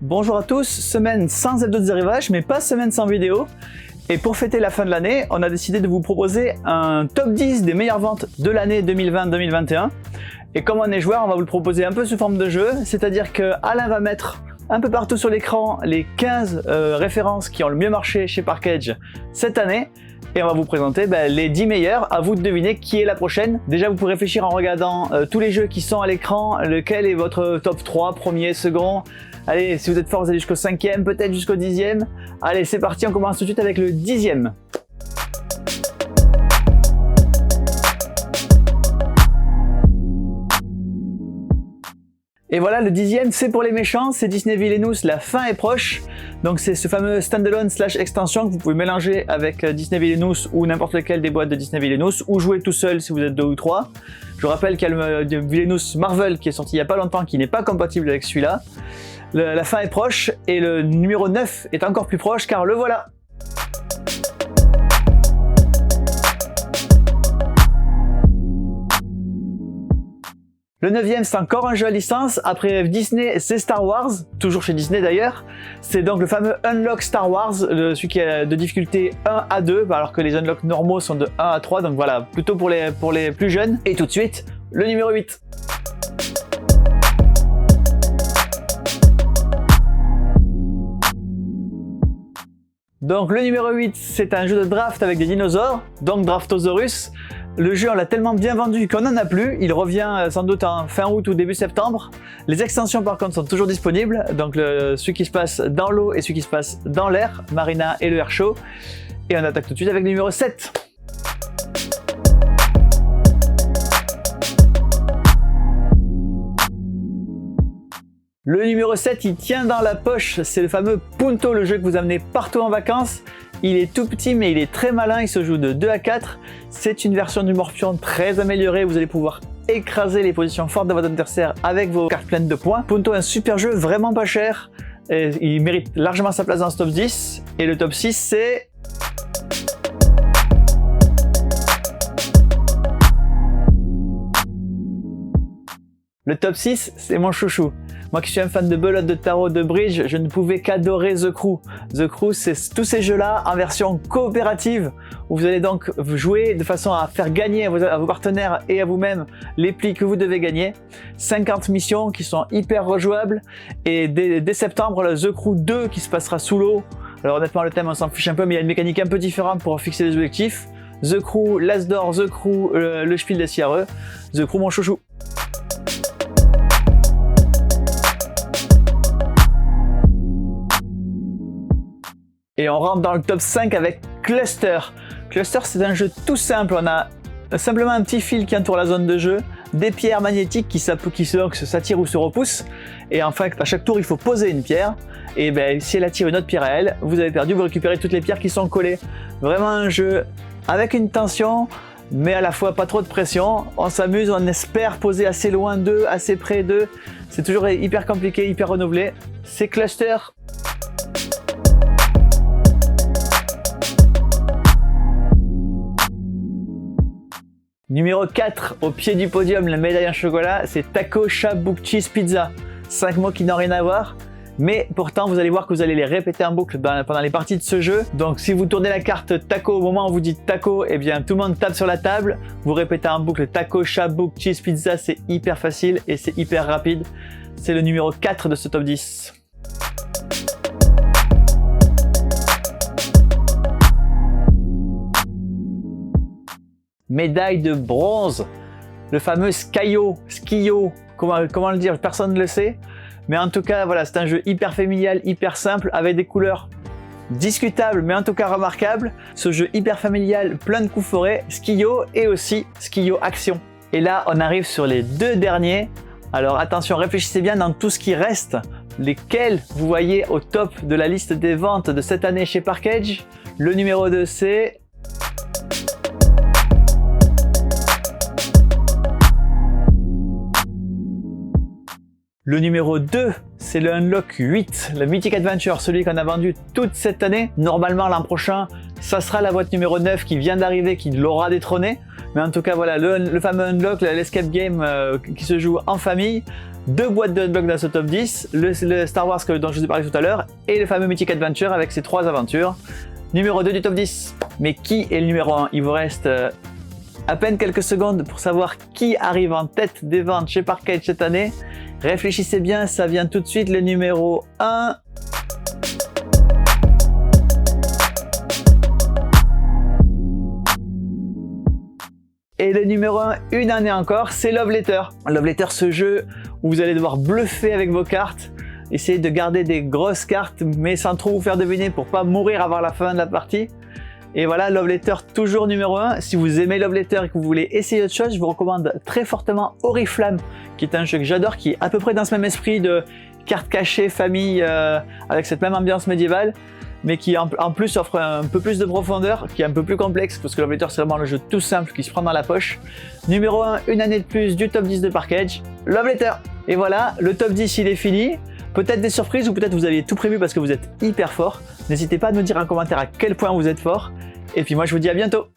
Bonjour à tous, semaine sans hebdo de arrivage, mais pas semaine sans vidéo. Et pour fêter la fin de l'année, on a décidé de vous proposer un top 10 des meilleures ventes de l'année 2020-2021. Et comme on est joueur, on va vous le proposer un peu sous forme de jeu, c'est-à-dire que Alain va mettre un peu partout sur l'écran les 15 références qui ont le mieux marché chez Parkedge cette année. Et on va vous présenter les 10 meilleurs, à vous de deviner qui est la prochaine. Déjà vous pouvez réfléchir en regardant tous les jeux qui sont à l'écran, lequel est votre top 3, premier, second. Allez, si vous êtes fort, vous allez jusqu'au 5e, peut-être jusqu'au 10e. Allez, c'est parti, on commence tout de suite avec le 10e. Et voilà, le 10e, c'est pour les méchants, c'est Disney Villainous, la fin est proche. Donc c'est ce fameux standalone / extension que vous pouvez mélanger avec Disney Villainous ou n'importe lequel des boîtes de Disney Villainous, ou jouer tout seul si vous êtes 2 ou 3. Je rappelle qu'il y a le Villainous Marvel qui est sorti il n'y a pas longtemps, qui n'est pas compatible avec celui-là. La fin est proche, et le numéro 9 est encore plus proche, car le voilà. Le 9e, c'est encore un jeu à licence. Après Disney, c'est Star Wars, toujours chez Disney d'ailleurs. C'est donc le fameux Unlock Star Wars, celui qui est de difficulté 1 à 2, alors que les Unlock normaux sont de 1 à 3, donc voilà, plutôt pour les plus jeunes. Et tout de suite, le numéro 8. Donc le numéro 8, c'est un jeu de draft avec des dinosaures, donc Draftosaurus. Le jeu, on l'a tellement bien vendu qu'on n'en a plus. Il revient sans doute en fin août ou début septembre. Les extensions par contre sont toujours disponibles. Donc celui qui se passe dans l'eau et celui qui se passe dans l'air, Marina et le air show. Et on attaque tout de suite avec le numéro 7. Le numéro 7, il tient dans la poche, c'est le fameux Punto, le jeu que vous amenez partout en vacances. Il est tout petit mais il est très malin, il se joue de 2 à 4. C'est une version du Morpion très améliorée, vous allez pouvoir écraser les positions fortes de votre adversaire avec vos cartes pleines de points. Punto est un super jeu, vraiment pas cher, et il mérite largement sa place dans ce top 10. Et le top 6, c'est... Le top 6, c'est mon chouchou. Moi qui suis un fan de belote, de tarot, de bridge, je ne pouvais qu'adorer The Crew. The Crew, c'est tous ces jeux-là en version coopérative, où vous allez donc jouer de façon à faire gagner à vos partenaires et à vous-même les plis que vous devez gagner. 50 missions qui sont hyper rejouables, et dès septembre, le The Crew 2 qui se passera sous l'eau. Alors honnêtement, le thème, on s'en fiche un peu, mais il y a une mécanique un peu différente pour fixer les objectifs. The Crew, l'As d'or, The Crew, le Spiel des Jahres. The Crew, mon chouchou. Et on rentre dans le top 5 avec Cluster. Cluster, c'est un jeu tout simple. On a simplement un petit fil qui entoure la zone de jeu, des pierres magnétiques qui s'attirent ou se repoussent. Et enfin, à chaque tour, il faut poser une pierre. Et si elle attire une autre pierre à elle, vous avez perdu, vous récupérez toutes les pierres qui sont collées. Vraiment un jeu avec une tension, mais à la fois pas trop de pression. On s'amuse, on espère poser assez loin d'eux, assez près d'eux. C'est toujours hyper compliqué, hyper renouvelé. C'est Cluster. Numéro 4, au pied du podium, la médaille en chocolat, c'est Taco Shabook Cheese Pizza. 5 mots qui n'ont rien à voir, mais pourtant vous allez voir que vous allez les répéter en boucle pendant les parties de ce jeu. Donc si vous tournez la carte Taco au moment où vous dites Taco, eh bien tout le monde tape sur la table. Vous répétez en boucle Taco Shabook Cheese Pizza, c'est hyper facile et c'est hyper rapide. C'est le numéro 4 de ce top 10. Médaille de bronze, le fameux Skyo, comment le dire, personne ne le sait, mais en tout cas voilà, c'est un jeu hyper familial, hyper simple, avec des couleurs discutables mais en tout cas remarquables. Ce jeu hyper familial, plein de coups forés, Skyo et aussi Skyo Action. Et là on arrive sur les 2 derniers, alors attention, réfléchissez bien dans tout ce qui reste, lesquels vous voyez au top de la liste des ventes de cette année chez Parkedge. Le numéro 2, c'est... Le numéro 2, c'est le Unlock 8, le Mythic Adventure, celui qu'on a vendu toute cette année. Normalement, l'an prochain, ça sera la boîte numéro 9 qui vient d'arriver, qui l'aura détrôné. Mais en tout cas, voilà, le fameux Unlock, l'escape game qui se joue en famille. 2 boîtes de Unlock dans ce top 10, le Star Wars dont je vous ai parlé tout à l'heure, et le fameux Mythic Adventure avec ses 3 aventures. Numéro 2 du top 10. Mais qui est le numéro 1? Il vous reste à peine quelques secondes pour savoir qui arrive en tête des ventes chez Parkage cette année. Réfléchissez bien, ça vient tout de suite. Le numéro 1... Et le numéro 1, une année encore, c'est Love Letter. Love Letter, ce jeu où vous allez devoir bluffer avec vos cartes, essayer de garder des grosses cartes, mais sans trop vous faire deviner pour pas mourir avant la fin de la partie. Et voilà, Love Letter toujours numéro 1. Si vous aimez Love Letter et que vous voulez essayer autre chose, je vous recommande très fortement Oriflamme, qui est un jeu que j'adore, qui est à peu près dans ce même esprit de cartes cachées, famille, avec cette même ambiance médiévale, mais qui en plus offre un peu plus de profondeur, qui est un peu plus complexe, parce que Love Letter c'est vraiment le jeu tout simple qui se prend dans la poche. Numéro 1, une année de plus du top 10 de Parkage, Love Letter. Et voilà, le top 10 il est fini. Peut-être des surprises ou peut-être vous aviez tout prévu parce que vous êtes hyper fort. N'hésitez pas à nous dire en commentaire à quel point vous êtes fort. Et puis moi je vous dis à bientôt.